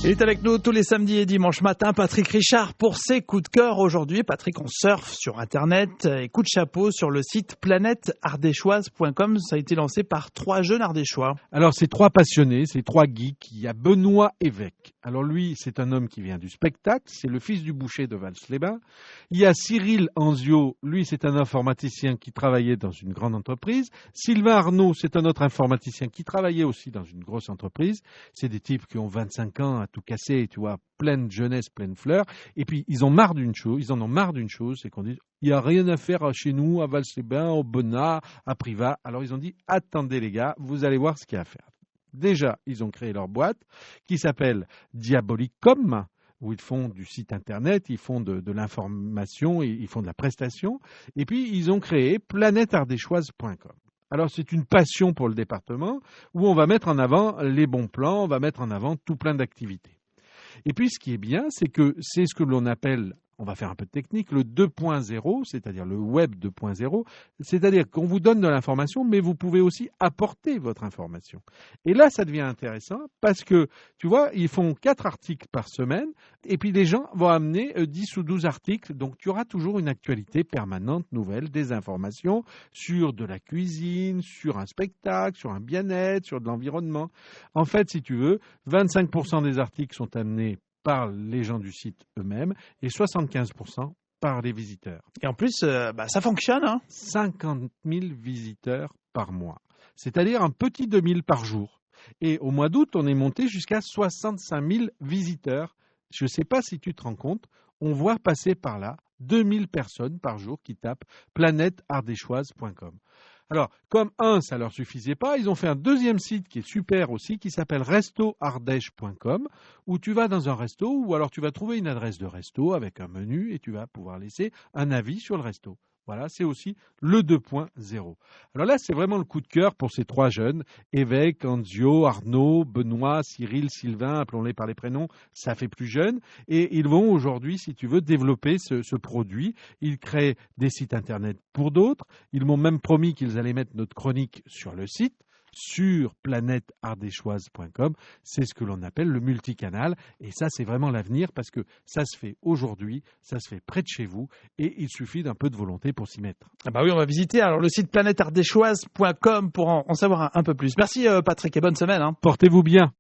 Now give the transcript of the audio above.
Il est avec nous tous les samedis et dimanches matin, Patrick Richard, pour ses coups de cœur. Aujourd'hui, Patrick, on surfe sur Internet et coup de chapeau sur le site planèteardéchoise.com. Ça a été lancé par 3 jeunes ardéchois. Alors, c'est 3 passionnés, c'est 3 geeks. Il y a Benoît Évêque. Alors lui, c'est un homme qui vient du spectacle, c'est le fils du boucher de Vals-les-Bains. Il y a Cyril Anzio, lui c'est un informaticien qui travaillait dans une grande entreprise. Sylvain Arnaud, c'est un autre informaticien qui travaillait aussi dans une grosse entreprise. C'est des types qui ont 25 ans à tout casser, tu vois, pleine jeunesse, pleine fleur. Et puis ils en ont marre d'une chose, c'est qu'on dit il n'y a rien à faire chez nous, à Vals-les-Bains, au Bonnat, à Privas. Alors ils ont dit attendez les gars, vous allez voir ce qu'il y a à faire. Déjà, ils ont créé leur boîte qui s'appelle Diabolicom, où ils font du site internet, ils font de l'information, ils font de la prestation. Et puis, ils ont créé planèteardéchoise.com. Alors, c'est une passion pour le département où on va mettre en avant les bons plans, on va mettre en avant tout plein d'activités. Et puis, ce qui est bien, c'est que c'est ce que l'on appelle, on va faire un peu de technique, le 2.0, c'est-à-dire le web 2.0, c'est-à-dire qu'on vous donne de l'information, mais vous pouvez aussi apporter votre information. Et là, ça devient intéressant parce que, tu vois, ils font 4 articles par semaine et puis les gens vont amener 10 ou 12 articles. Donc, tu auras toujours une actualité permanente, nouvelle, des informations sur de la cuisine, sur un spectacle, sur un bien-être, sur de l'environnement. En fait, si tu veux, 25% des articles sont amenés par les gens du site eux-mêmes et 75% par les visiteurs. Et en plus, ça fonctionne, hein. 50 000 visiteurs par mois, c'est-à-dire un petit 2000 par jour. Et au mois d'août, on est monté jusqu'à 65 000 visiteurs. Je ne sais pas si tu te rends compte, on voit passer par là 2000 personnes par jour qui tapent planèteardéchoise.com. Alors, comme ça leur suffisait pas, ils ont fait un deuxième site qui est super aussi, qui s'appelle restoardèche.com, où tu vas dans un resto, ou alors tu vas trouver une adresse de resto avec un menu et tu vas pouvoir laisser un avis sur le resto. Voilà, c'est aussi le 2.0. Alors là, c'est vraiment le coup de cœur pour ces 3 jeunes, Évêque, Anzio, Arnaud, Benoît, Cyril, Sylvain, appelons-les par les prénoms, ça fait plus jeune. Et ils vont aujourd'hui, si tu veux, développer ce produit. Ils créent des sites internet pour d'autres. Ils m'ont même promis qu'ils allaient mettre notre chronique sur le site, sur planèteardéchoise.com. C'est ce que l'on appelle le multicanal. Et ça, c'est vraiment l'avenir parce que ça se fait aujourd'hui, ça se fait près de chez vous et il suffit d'un peu de volonté pour s'y mettre. Ah bah oui, on va visiter alors le site planèteardéchoise.com pour en savoir un peu plus. Merci Patrick et bonne semaine. Portez-vous bien.